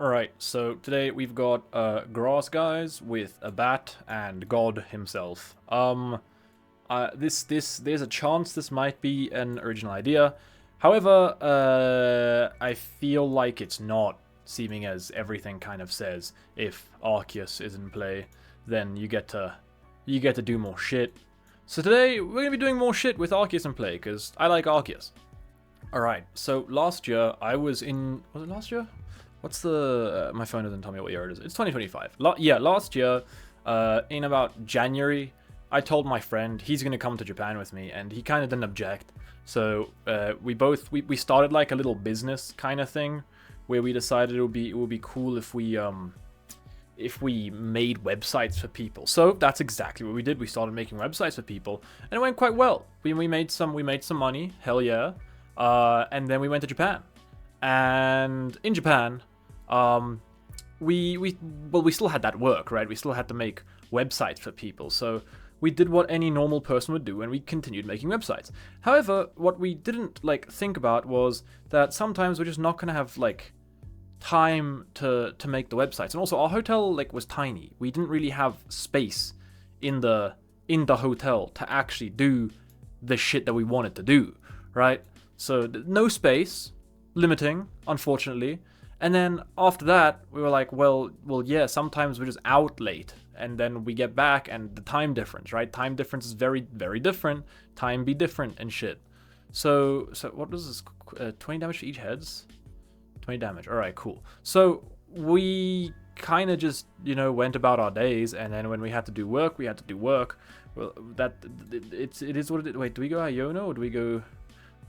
Alright, so today we've got grass guys with a bat and God himself. There's a chance this might be an original idea. However, I feel like it's not, seeming as everything kind of says if Arceus is in play, then you get to do more shit. So today we're gonna be doing more shit with Arceus in play because I like Arceus. Alright, so last year I was in... Was it last year? What's the... my phone doesn't tell me what year it is. It's 2025. Last year, in about January, I told my friend he's going to come to Japan with me, and he kind of didn't object. So we started like a little business kind of thing, where we decided it would be cool if we made websites for people. So that's exactly what we did. We started making websites for people, and it went quite well. We made some money. Hell yeah. And then we went to Japan. And in Japan, we still had that work, right? We still had to make websites for people. So we did what any normal person would do, and we continued making websites. However, what we didn't think about was that sometimes we're just not gonna have time to make the websites. And also our hotel was tiny. We didn't really have space in the hotel to actually do the shit that we wanted to do, right? So no space. Limiting, unfortunately. And then after that, we were like, well, yeah, sometimes we're just out late, and then we get back, and the time difference, right? Time difference is very, very different. Time be different and shit. So what does this? 20 damage to each heads? 20 damage. All right, cool. So we kind of just, went about our days, and then when we had to do work, we had to do work. Well, it is what it is. Wait, do we go Iono or do we go?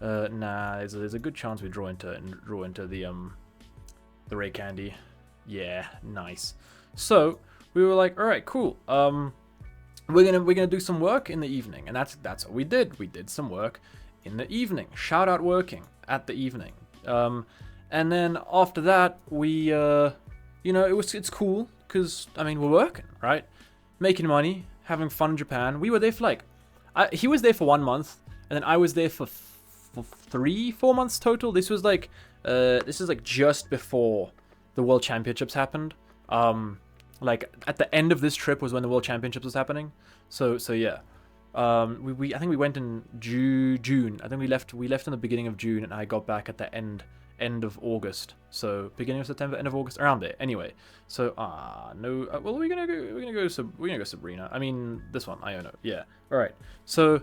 Nah, there's a good chance we draw into the Ray Candy. Yeah, nice. So we were like, all right, cool. We're gonna do some work in the evening, and that's what we did. We did some work in the evening. Shout out working at the evening. And then after that, we it's cool because we're working, right? Making money, having fun in Japan. We were there for he was there for 1 month, and then I was there for 3-4 months total. This was just before the World Championships happened. At the end of this trip was when the World Championships was happening. So yeah. I think we went in June. I think we left in the beginning of June, and I got back at the end of August. So beginning of September, end of August, around there. Anyway, so no. Well, we're gonna go Sabrina. I mean this one. I don't know. Yeah. All right. So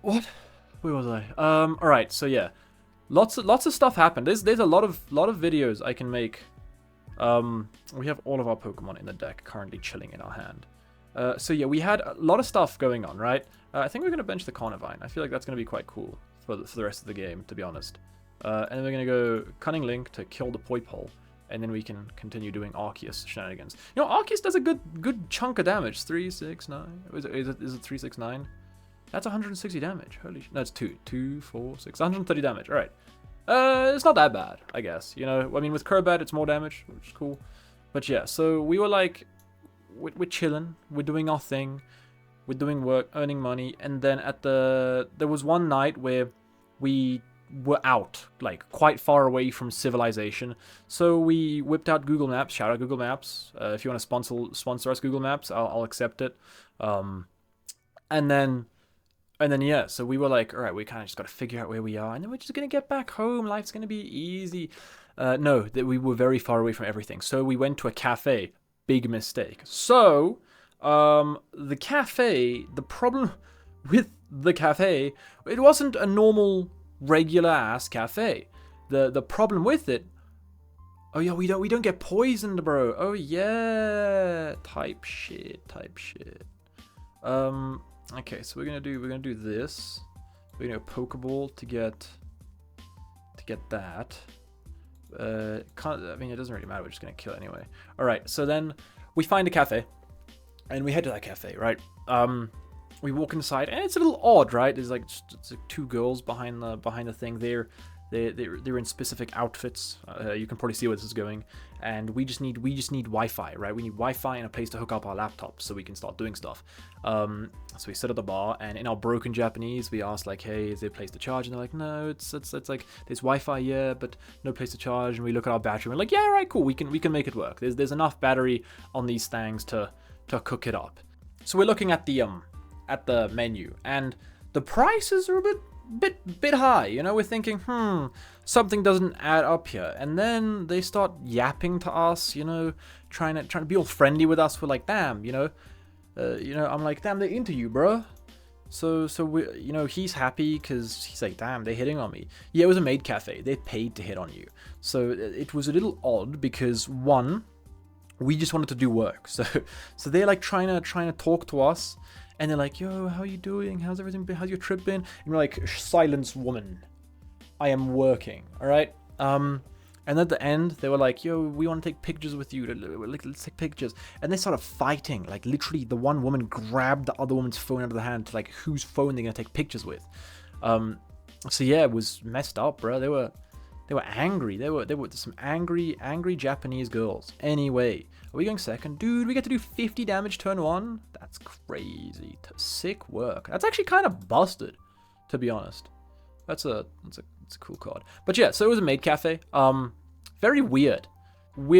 what? Where was I? All right. So yeah, lots of stuff happened. There's a lot of videos I can make. We have all of our Pokemon in the deck currently chilling in our hand. So yeah, we had a lot of stuff going on, right? I think we're gonna bench the Carnivine. I feel like that's gonna be quite cool for the rest of the game, to be honest. And then we're gonna go Cunning Link to kill the Poipole, and then we can continue doing Arceus shenanigans. Arceus does a good chunk of damage. 369. Is it 369? That's 160 damage. Holy shit. No, it's 2, 4, 6. 130 damage. All right. It's not that bad, I guess. With Crobat, it's more damage, which is cool. But yeah, so we were we're chilling. We're doing our thing. We're doing work, earning money. And then there was one night where we were out, quite far away from civilization. So we whipped out Google Maps. Shout out Google Maps. If you want to sponsor us, Google Maps, I'll accept it. And then yeah, so we were like, all right, we kind of just got to figure out where we are, and then we're just gonna get back home. Life's gonna be easy. No, that we were very far away from everything. So we went to a cafe. Big mistake. So the cafe. The problem with the cafe, it wasn't a normal, regular ass cafe. The problem with it. Oh yeah, we don't get poisoned, bro. Oh yeah, type shit. Okay, so we're gonna do this. We're gonna Pokeball to get that. It doesn't really matter. We're just gonna kill it anyway. All right, so then we find a cafe, and we head to that cafe, right? We walk inside, and it's a little odd, right? There's it's two girls behind the thing there. They're in specific outfits. You can probably see where this is going. And we just need Wi-Fi, right? We need Wi-Fi and a place to hook up our laptops so we can start doing stuff. So we sit at the bar, and in our broken Japanese, we ask like, "Hey, is there a place to charge?" And they're like, "No, it's like there's Wi-Fi, yeah, but no place to charge." And we look at our battery, and we're like, "Yeah, right, cool. We can make it work. There's enough battery on these things to cook it up." So we're looking at the menu, and the prices are a bit high. You know, we're thinking, something doesn't add up here. And then they start yapping to us, you know, trying to be all friendly with us. We're like, damn, you know, I'm like, damn, they're into you, bro. So we, you know, he's happy because he's like, damn, they're hitting on me. Yeah, it was a Maid Café. They paid to hit on you. So it was a little odd because, one, we just wanted to do work. So they're like trying to talk to us. And they're like, yo, how are you doing? How's everything been? How's your trip been? And we're like, silence, woman. I am working, all right? And at the end, they were like, yo, we want to take pictures with you. Let's take pictures. And they started fighting. Like, literally, the one woman grabbed the other woman's phone out of the hand to, like, whose phone they're going to take pictures with. So, yeah, it was messed up, bro. They were angry. They were some angry Japanese girls. Anyway, are we going second? Dude, we get to do 50 damage turn 1? That's crazy. Sick work. That's actually kind of busted, to be honest. That's a cool card. But yeah, so it was a Maid Café. Very weird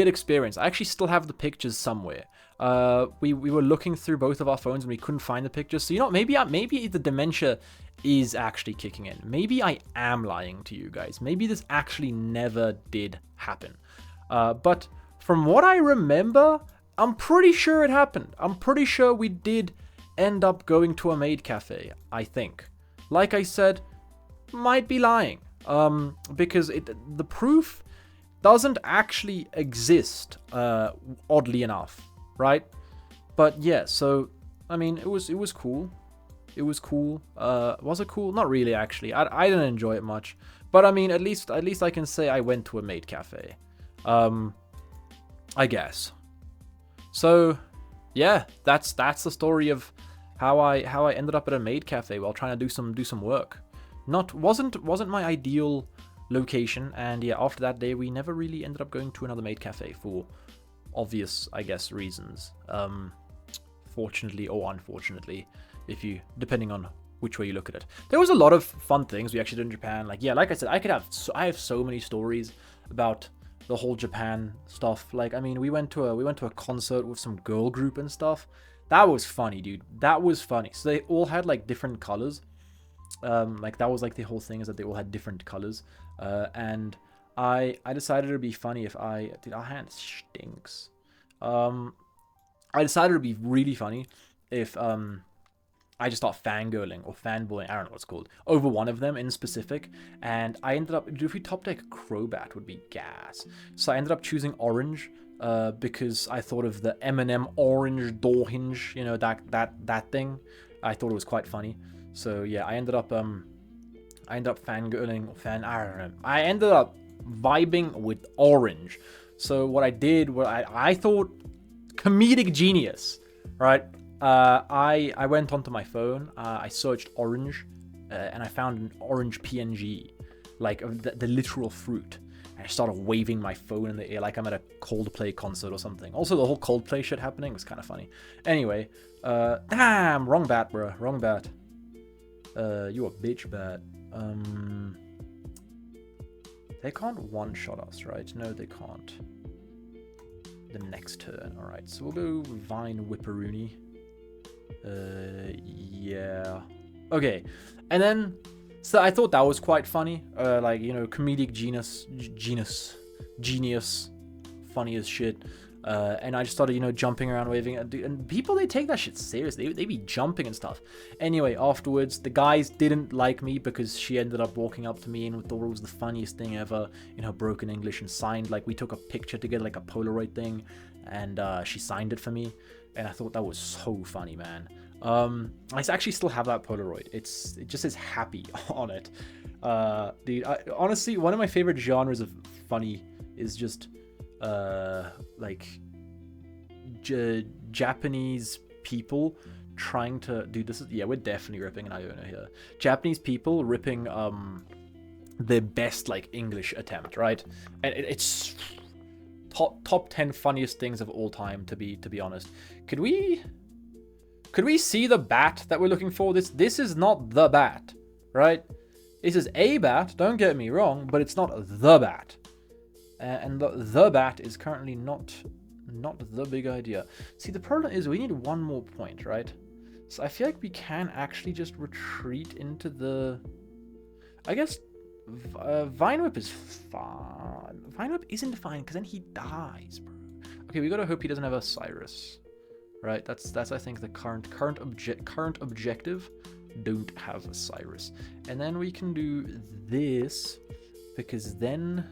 experience. I actually still have the pictures somewhere. We were looking through both of our phones and we couldn't find the pictures. So, you know, maybe the dementia is actually kicking in. Maybe I am lying to you guys. Maybe this actually never did happen. But from what I remember, I'm pretty sure it happened. I'm pretty sure we did end up going to a Maid Café, I think. Like I said, might be lying. Because the proof doesn't actually exist, oddly enough, right? But yeah, so I mean, it was cool. It was cool. Was it cool? Not really, actually. I didn't enjoy it much. But I mean, at least I can say I went to a Maid Café. I guess. So, yeah, that's the story of how I ended up at a Maid Café while trying to do some work. Wasn't my ideal location, and yeah, after that day we never really ended up going to another Maid Café for obvious, I guess, reasons. Fortunately or unfortunately, depending on which way you look at it. There was a lot of fun things we actually did in Japan. Like, yeah, like I said, I have so many stories about the whole Japan stuff. Like, I mean, we went to a concert with some girl group and stuff. That was funny, dude. That was funny. So they all had like different colors. Like that was like the whole thing, is that they all had different colors. And I decided it'd be funny if dude, our hand stinks. I decided it'd be really funny if I just start fangirling or fanboying, I don't know what it's called, over one of them in specific. And I ended up, if we top deck Crobat would be gas. So I ended up choosing orange, because I thought of the Eminem orange door hinge, you know, that thing. I thought it was quite funny. So yeah, I ended up fangirling, I don't know. I ended up vibing with orange. So what I did, I thought comedic genius, right? I went onto my phone, I searched orange, and I found an orange PNG, like the literal fruit. And I started waving my phone in the air like I'm at a Coldplay concert or something. Also, the whole Coldplay shit happening was kind of funny. Anyway, damn, wrong bat, bro, wrong bat. You a bitch bat. They can't one-shot us, right? No, they can't. The next turn. Alright, so we'll go Vine Whipperoony. Yeah. Okay. And then, so I thought that was quite funny. Like, you know, comedic genius, funny as shit. And I just started, you know, jumping around, waving. And people, they take that shit seriously. They be jumping and stuff. Anyway, afterwards, the guys didn't like me because she ended up walking up to me and thought it was the funniest thing ever in her broken English, and signed, like, we took a picture together, like a Polaroid thing, and she signed it for me. And I thought that was so funny, man. I actually still have that Polaroid. It just says happy on it. Dude, honestly, one of my favorite genres of funny is just like Japanese people trying to do this. Yeah, we're definitely ripping an Iono here. Japanese people ripping the best like English attempt, right? And it's top 10 funniest things of all time, to be honest. Could we see the bat that we're looking for? This is not the bat, right? This is a bat, don't get me wrong, but it's not the bat. And the bat is currently not the big idea. See, the problem is we need one more point, right? So I feel like we can actually just retreat into the... I guess Vine Whip is fine. Vine Whip isn't fine because then he dies, bro. Okay, we gotta hope he doesn't have a Cyrus, right? That's I think the current objective. Don't have a Cyrus, and then we can do this because then,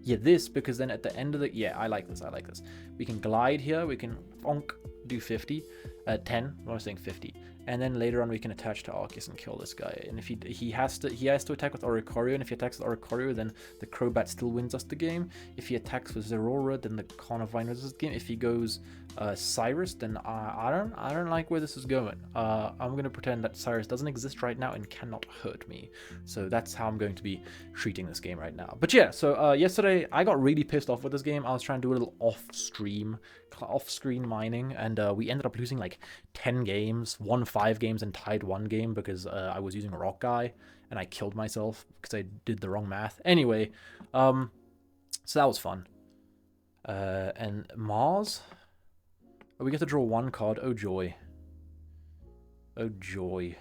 because then at the end of the I like this. We can glide here. We can do 50, 10. I was saying 50. And then later on we can attach to Arceus and kill this guy. And if he has to attack with Oricorio, and if he attacks with Oricorio, then the Crobat still wins us the game. If he attacks with Zeraora, then the Carnivine wins us the game. If he goes Cyrus, then I don't like where this is going. I'm gonna pretend that Cyrus doesn't exist right now and cannot hurt me. So that's how I'm going to be treating this game right now. But yeah, so yesterday I got really pissed off with this game. I was trying to do a little off-screen mining, and we ended up losing like 10 games, won 5 games and tied 1 game because I was using a Rock Guy and I killed myself because I did the wrong math. Anyway, so that was fun. And Mars, we get to draw 1 card. Oh joy. Oh joy.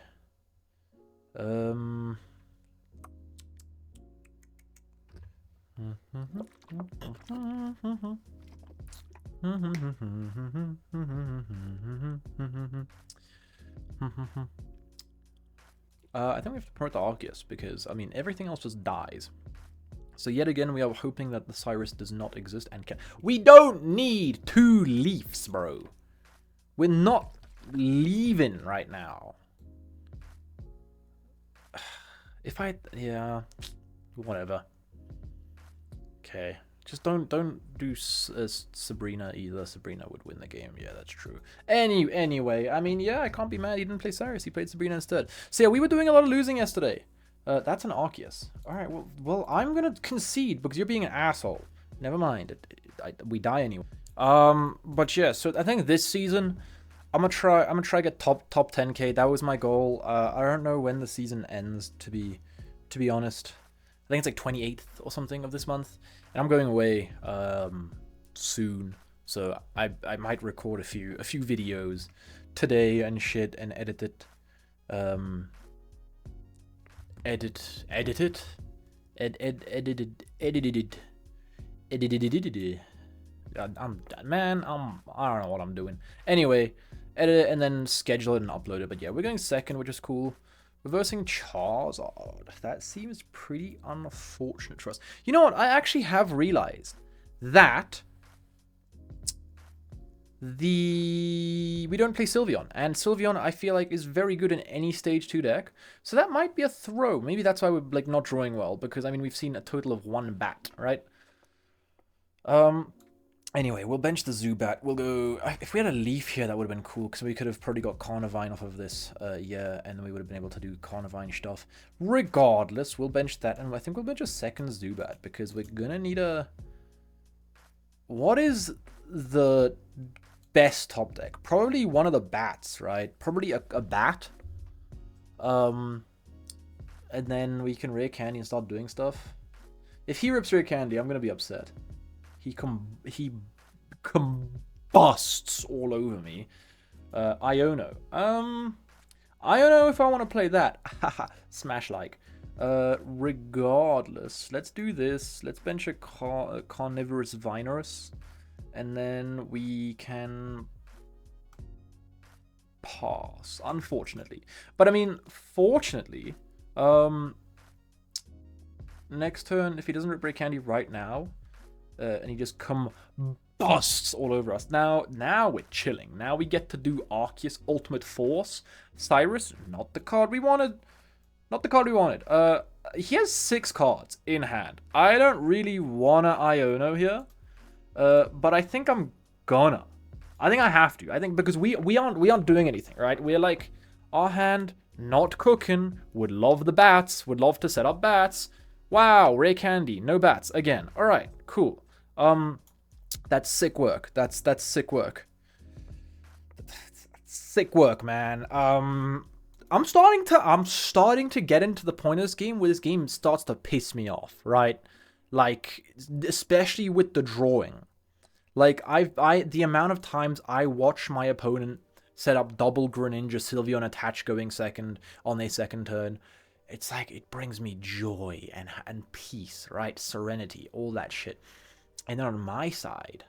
I think we have to promote the Arceus because, I mean, everything else just dies. So yet again, we are hoping that the Cyrus does not exist and can... We don't need 2 Leafs, bro. We're not leaving right now. Yeah, whatever. Okay. Just don't do Sabrina either. Sabrina would win the game. Yeah, that's true. Anyway, I mean, yeah, I can't be mad. He didn't play Cyrus. He played Sabrina instead. So yeah, we were doing a lot of losing yesterday. That's an Arceus. All right, well, I'm gonna concede because you're being an asshole. Never mind. We die anyway. But yeah, so I think this season I'm gonna try get top 10k. That was my goal. I don't know when the season ends. To be honest, I think it's like 28th or something of this month. And I'm going away soon, so I might record a few videos today and shit and edit it. Edited. I don't know what I'm doing. Anyway, edit it and then schedule it and upload it. But yeah, we're going second, which is cool. Reversing Charizard. That seems pretty unfortunate for us. You know what? I actually have realized that we don't play Sylveon. And Sylveon, I feel like, is very good in any Stage 2 deck. So that might be a throw. Maybe that's why we're like not drawing well. Because, I mean, we've seen a total of 1 bat, right? Anyway, we'll bench the Zubat. We'll go... If we had a Leaf here, that would have been cool, because we could have probably got Carnivine off of this, yeah, and then we would have been able to do Carnivine stuff. Regardless, we'll bench that, and I think we'll bench a second Zubat, because we're gonna need a... What is the best top deck? Probably one of the bats, right? Probably a bat. And then we can Rare Candy and start doing stuff. If he rips Rare Candy, I'm gonna be upset. He combusts all over me. Iono. I don't know if I want to play that. Haha, smash like. Regardless, let's do this. Let's bench a Carnivorous Vinorous. And then we can pass, unfortunately. But I mean, fortunately, next turn, if he doesn't rip Break Candy right now, and he just combusts all over us. Now we're chilling. Now we get to do Arceus Ultimate Force. Cyrus, not the card we wanted. Not the card we wanted. He has 6 cards in hand. I don't really wanna Iono here. But I think I'm gonna. I think I have to. I think because we aren't doing anything, right? We're like, our hand Not cooking. Would love the bats. Would love to set up bats. Wow, rare candy. No bats. Again. Alright, cool. That's sick work. That's sick work. Sick work, man. I'm starting to get into the point of this game where this game starts to piss me off, right? Like, especially with the drawing. Like, the amount of times I watch my opponent set up double Greninja, Sylveon attach going second on their second turn, it's like, it brings me joy and peace, right? Serenity, all that shit. And then on my side,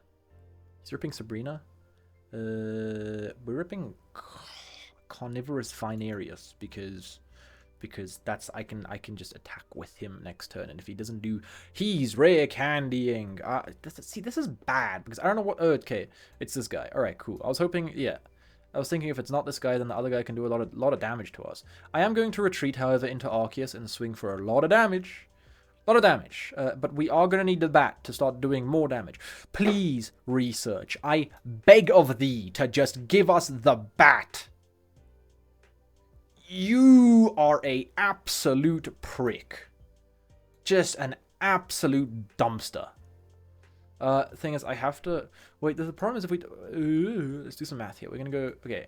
he's ripping Sabrina. We're ripping Carnivorous Finarius because that's I can just attack with him next turn, and if he doesn't do, he's rare candying. See, this is bad because I don't know what. Oh, okay, it's this guy. All right, cool. I was hoping, yeah. I was thinking if it's not this guy, then the other guy can do a lot of damage to us. I am going to retreat, however, into Arceus and swing for a lot of damage. But we are going to need the bat to start doing more damage. Please, research. I beg of thee to just give us the bat. You are a absolute prick. Just an absolute dumpster. Thing is, I have to... Wait, the problem is if we... let's do some math here. We're going to go... Okay,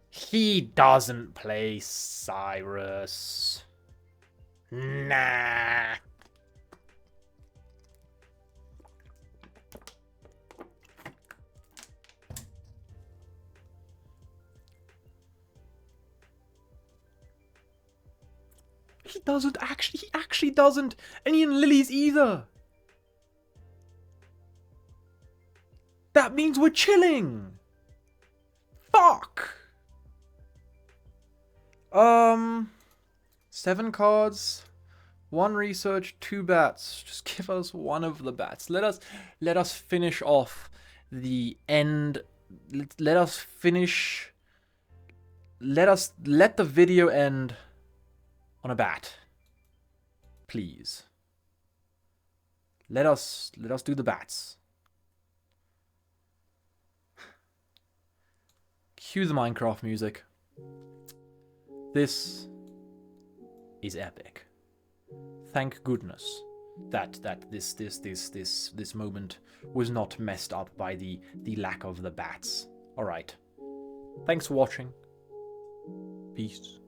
he doesn't play Cyrus. Nah. He actually doesn't. And Ian Lilies either. That means we're chilling. Fuck. 7 cards, 1 research, 2 bats. Just give us one of the bats. Let us finish off the end. Let us finish. Let the video end on a bat. Please. Let us do the bats. Cue the Minecraft music. This is epic. Thank goodness that this moment was not messed up by the lack of the bats. All right. Thanks for watching. Peace.